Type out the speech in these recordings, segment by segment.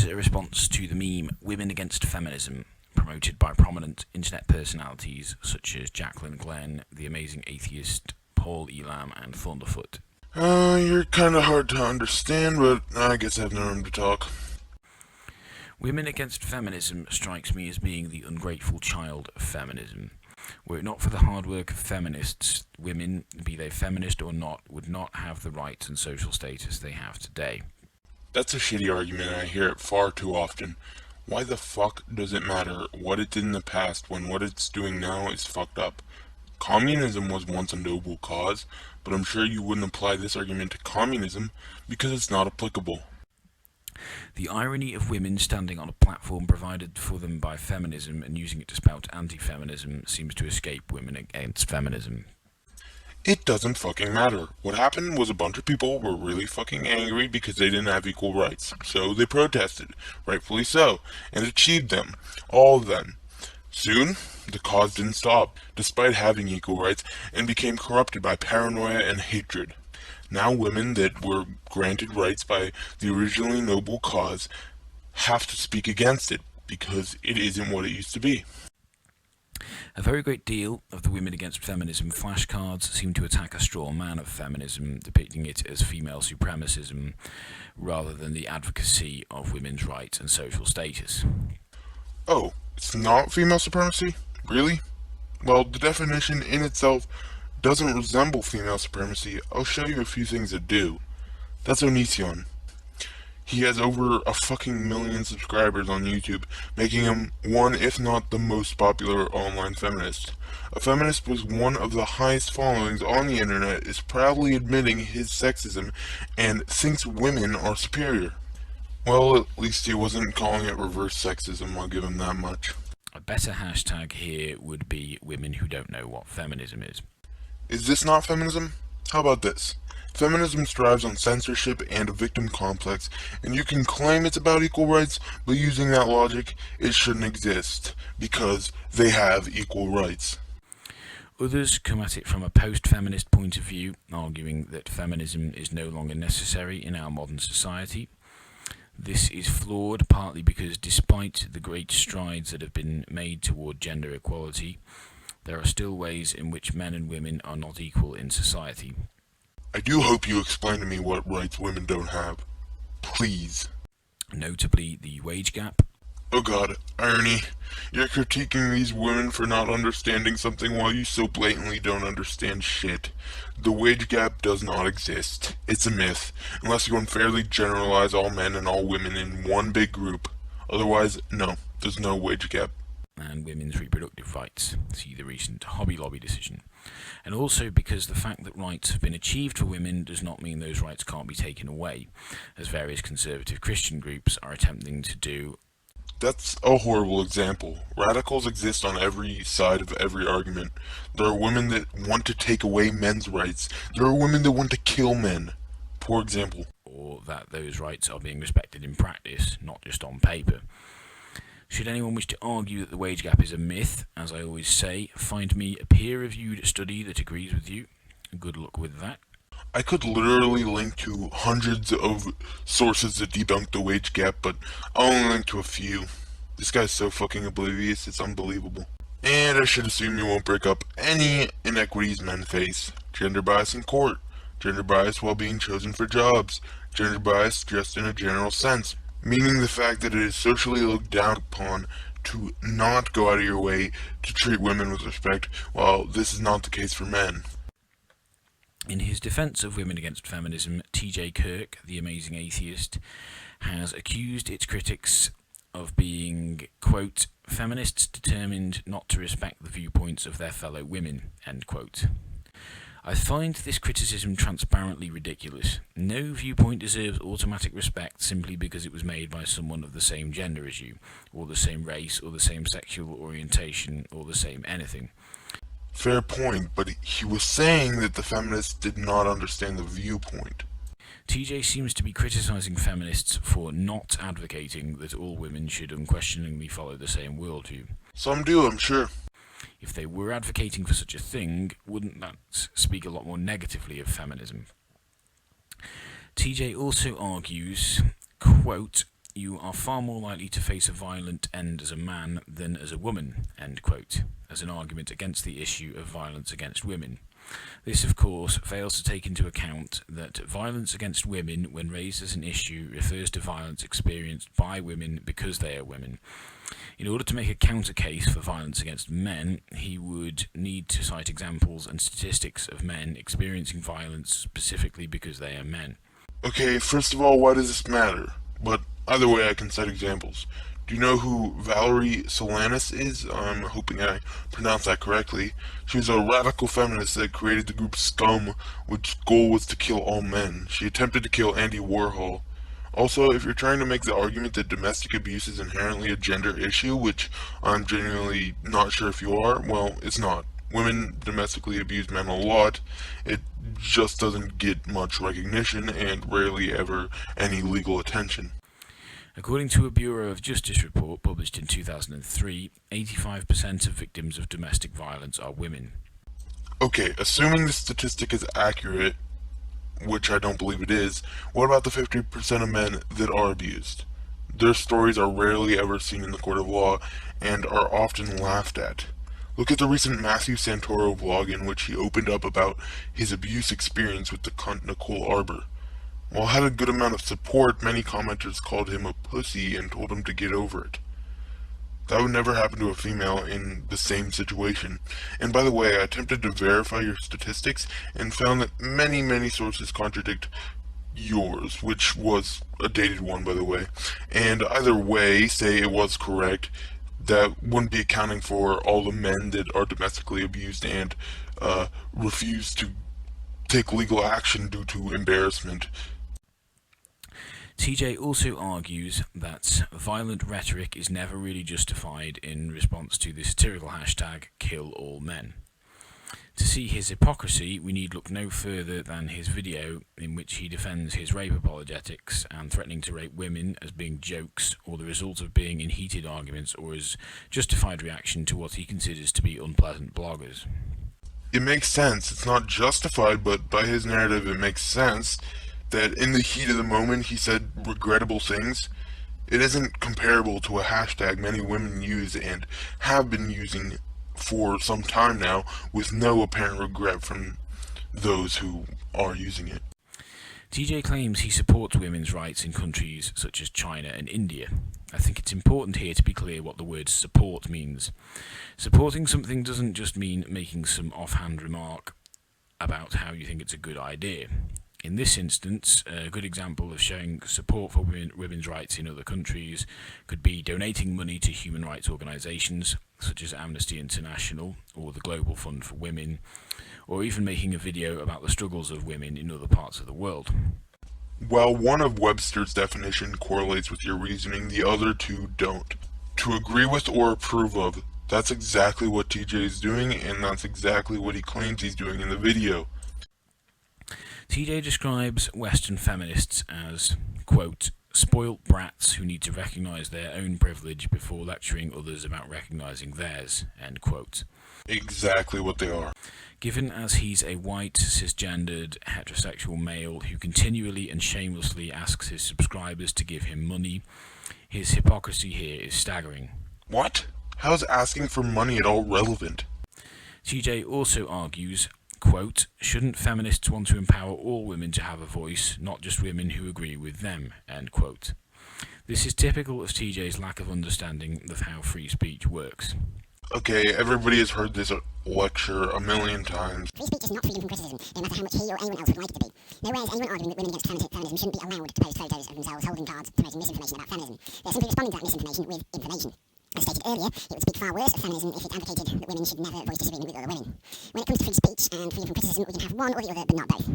is a response to the meme Women Against Feminism, promoted by prominent internet personalities such as Jacqueline Glenn, The Amazing Atheist, Paul Elam, and Thunderfoot. You're kinda hard to understand, but I guess I have no room to talk. Women Against Feminism strikes me as being the ungrateful child of feminism. Were it not for the hard work of feminists, women, be they feminist or not, would not have the rights and social status they have today. That's a shitty argument, and I hear it far too often. Why the fuck does it matter what it did in the past when what it's doing now is fucked up? Communism was once a noble cause, but I'm sure you wouldn't apply this argument to communism because it's not applicable. The irony of women standing on a platform provided for them by feminism and using it to spout anti-feminism seems to escape Women Against Feminism. It doesn't fucking matter. What happened was a bunch of people were really fucking angry because they didn't have equal rights. So they protested, rightfully so, and achieved them. All of them. Soon, the cause didn't stop, despite having equal rights, and became corrupted by paranoia and hatred. Now women that were granted rights by the originally noble cause have to speak against it, because it isn't what it used to be. A very great deal of the Women Against Feminism flashcards seem to attack a straw man of feminism, depicting it as female supremacism rather than the advocacy of women's rights and social status. Oh, it's not female supremacy? Really? Well, the definition in itself doesn't resemble female supremacy. I'll show you a few things that do. That's Onision. He has over a fucking million subscribers on YouTube, making him one, if not the most popular online feminist. A feminist with one of the highest followings on the internet is proudly admitting his sexism and thinks women are superior. Well, at least he wasn't calling it reverse sexism, I'll give him that much. A better hashtag here would be women who don't know what feminism is. Is this not feminism? How about this? Feminism strives on censorship and a victim complex, and you can claim it's about equal rights, but using that logic, it shouldn't exist, because they have equal rights. Others come at it from a post-feminist point of view, arguing that feminism is no longer necessary in our modern society. This is flawed partly because despite the great strides that have been made toward gender equality, there are still ways in which men and women are not equal in society. I do hope you explain to me what rights women don't have. Please. Notably, the wage gap. Oh god, irony. You're critiquing these women for not understanding something while you so blatantly don't understand shit. The wage gap does not exist. It's a myth, unless you unfairly generalize all men and all women in one big group. Otherwise, no, there's no wage gap. And women's reproductive rights, see the recent Hobby Lobby decision. And also because the fact that rights have been achieved for women does not mean those rights can't be taken away, as various conservative Christian groups are attempting to do. That's a horrible example. Radicals exist on every side of every argument. There are women that want to take away men's rights. There are women that want to kill men. Poor example. Or that those rights are being respected in practice, not just on paper. Should anyone wish to argue that the wage gap is a myth, as I always say, find me a peer-reviewed study that agrees with you. Good luck with that. I could literally link to hundreds of sources that debunk the wage gap, but I'll only link to a few. This guy's so fucking oblivious, it's unbelievable. And I should assume you won't break up any inequities men face. Gender bias in court, gender bias while being chosen for jobs, gender bias just in a general sense, meaning the fact that it is socially looked down upon to not go out of your way to treat women with respect, while this is not the case for men. In his defense of Women Against Feminism, T.J. Kirk, the amazing atheist, has accused its critics of being, quote, feminists determined not to respect the viewpoints of their fellow women, end quote. I find this criticism transparently ridiculous. No viewpoint deserves automatic respect simply because it was made by someone of the same gender as you, or the same race, or the same sexual orientation, or the same anything. Fair point, but he was saying that the feminists did not understand the viewpoint. TJ seems to be criticizing feminists for not advocating that all women should unquestioningly follow the same worldview. Some do, I'm sure. If they were advocating for such a thing, wouldn't that speak a lot more negatively of feminism? TJ also argues, quote, you are far more likely to face a violent end as a man than as a woman, end quote, as an argument against the issue of violence against women. This, of course, fails to take into account that violence against women, when raised as an issue, refers to violence experienced by women because they are women. In order to make a counter case for violence against men, he would need to cite examples and statistics of men experiencing violence specifically because they are men. Okay, first of all, why does this matter? But either way, I can cite examples. Do you know who Valerie Solanas is? I'm hoping I pronounced that correctly. She was a radical feminist that created the group Scum, which goal was to kill all men. She attempted to kill Andy Warhol. Also, if you're trying to make the argument that domestic abuse is inherently a gender issue, which I'm genuinely not sure if you are, well, it's not. Women domestically abuse men a lot. It just doesn't get much recognition and rarely ever any legal attention. According to a Bureau of Justice report published in 2003, 85% of victims of domestic violence are women. Okay, assuming the statistic is accurate, which I don't believe it is, what about the 50% of men that are abused? Their stories are rarely ever seen in the court of law and are often laughed at. Look at the recent Matthew Santoro vlog in which he opened up about his abuse experience with the cunt Nicole Arbor. While had a good amount of support, many commenters called him a pussy and told him to get over it. That would never happen to a female in the same situation. And by the way, I attempted to verify your statistics and found that many sources contradict yours, which was a dated one, by the way. And either way, say it was correct, that wouldn't be accounting for all the men that are domestically abused and refuse to take legal action due to embarrassment. TJ also argues that violent rhetoric is never really justified in response to the satirical hashtag #KillAllMen. To see his hypocrisy, we need look no further than his video in which he defends his rape apologetics and threatening to rape women as being jokes or the result of being in heated arguments or as justified reaction to what he considers to be unpleasant bloggers. It makes sense. It's not justified, but by his narrative it makes sense that in the heat of the moment he said regrettable things. It isn't comparable to a hashtag many women use and have been using for some time now with no apparent regret from those who are using it. TJ claims he supports women's rights in countries such as China and India. I think it's important here to be clear what the word support means. Supporting something doesn't just mean making some offhand remark about how you think it's a good idea. In this instance, a good example of showing support for women's rights in other countries could be donating money to human rights organisations such as Amnesty International or the Global Fund for Women, or even making a video about the struggles of women in other parts of the world. While one of Webster's definition correlates with your reasoning, the other two don't. To agree with or approve of, that's exactly what TJ is doing, and that's exactly what he claims he's doing in the video. TJ describes Western feminists as, quote, spoilt brats who need to recognise their own privilege before lecturing others about recognising theirs, end quote. Exactly what they are. Given as he's a white, cisgendered, heterosexual male who continually and shamelessly asks his subscribers to give him money, his hypocrisy here is staggering. What? How is asking for money at all relevant? TJ also argues, quote, shouldn't feminists want to empower all women to have a voice, not just women who agree with them, end quote. This is typical of TJ's lack of understanding of how free speech works. Okay, everybody has heard this lecture a million times. Free speech is not freedom from criticism, no matter how much he or anyone else would like it to be. Nowhere is anyone arguing that women against feminism shouldn't be allowed to post photos of themselves holding cards promoting misinformation about feminism. They're simply responding to that misinformation with information. As stated earlier, it would speak far worse of feminism if it advocated that women should never voice disagreement with other women. When it comes to free speech and freedom from criticism, we can have one or the other, but not both.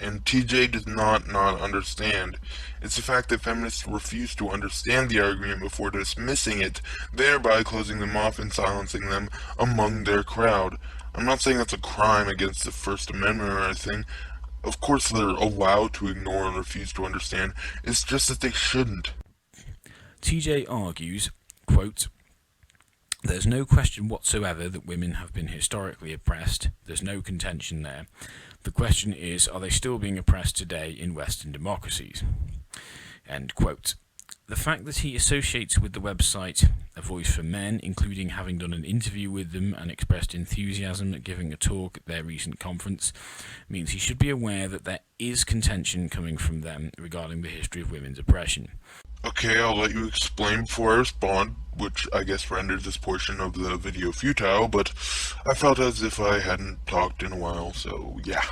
And TJ does not understand. It's the fact that feminists refuse to understand the argument before dismissing it, thereby closing them off and silencing them among their crowd. I'm not saying that's a crime against the First Amendment or anything. Of course they're allowed to ignore and refuse to understand. It's just that they shouldn't. TJ argues, quote, there's no question whatsoever that women have been historically oppressed. There's no contention there. The question is, are they still being oppressed today in Western democracies? End quote. The fact that he associates with the website A Voice for Men, including having done an interview with them and expressed enthusiasm at giving a talk at their recent conference, means he should be aware that there is contention coming from them regarding the history of women's oppression. Okay, I'll let you explain before I respond, which I guess renders this portion of the video futile, but I felt as if I hadn't talked in a while, so yeah.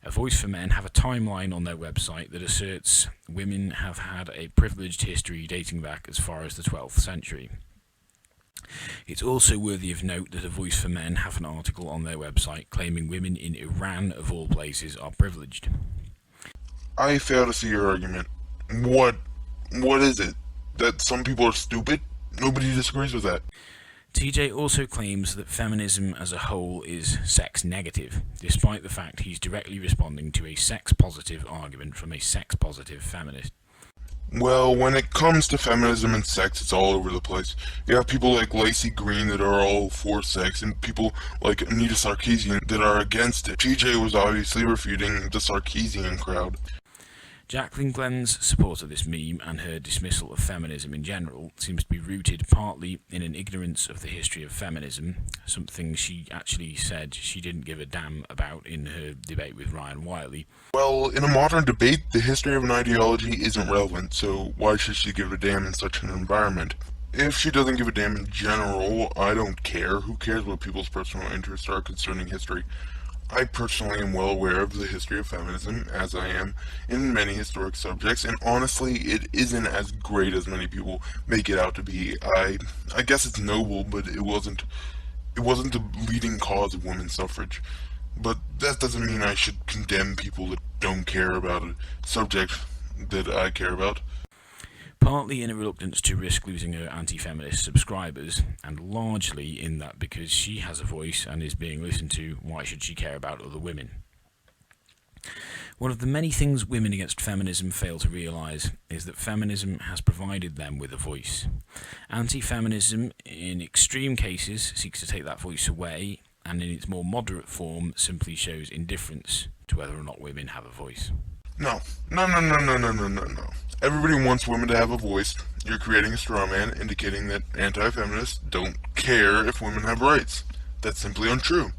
A Voice for Men have a timeline on their website that asserts women have had a privileged history dating back as far as the 12th century. It's also worthy of note that A Voice for Men have an article on their website claiming women in Iran, of all places, are privileged. I fail to see your argument. What is it? That some people are stupid? Nobody disagrees with that. TJ also claims that feminism as a whole is sex negative, despite the fact he's directly responding to a sex positive argument from a sex positive feminist. Well, when it comes to feminism and sex, it's all over the place. You have people like Lacey Green that are all for sex, and people like Anita Sarkeesian that are against it. TJ was obviously refuting the Sarkeesian crowd. Jacqueline Glenn's support of this meme and her dismissal of feminism in general seems to be rooted partly in an ignorance of the history of feminism, something she actually said she didn't give a damn about in her debate with Ryan Wiley. Well, in a modern debate, the history of an ideology isn't relevant, so why should she give a damn in such an environment? If she doesn't give a damn in general, I don't care. Who cares what people's personal interests are concerning history? I personally am well aware of the history of feminism, as I am in many historic subjects, and honestly, it isn't as great as many people make it out to be. I guess it's noble, but it wasn't the leading cause of women's suffrage. But that doesn't mean I should condemn people that don't care about a subject that I care about. Partly in a reluctance to risk losing her anti-feminist subscribers, and largely in that because she has a voice and is being listened to, why should she care about other women? One of the many things women against feminism fail to realise is that feminism has provided them with a voice. Anti-feminism, in extreme cases, seeks to take that voice away, and in its more moderate form simply shows indifference to whether or not women have a voice. No. Everybody wants women to have a voice. You're creating a straw man indicating that anti-feminists don't care if women have rights. That's simply untrue.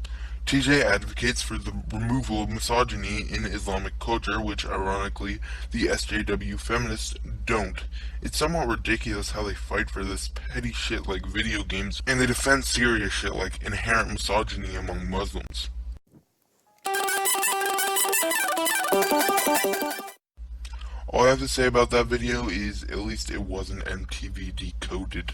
TJ advocates for the removal of misogyny in Islamic culture, which ironically the SJW feminists don't. It's somewhat ridiculous how they fight for this petty shit like video games, and they defend serious shit like inherent misogyny among Muslims. All I have to say about that video is at least it wasn't MTV decoded.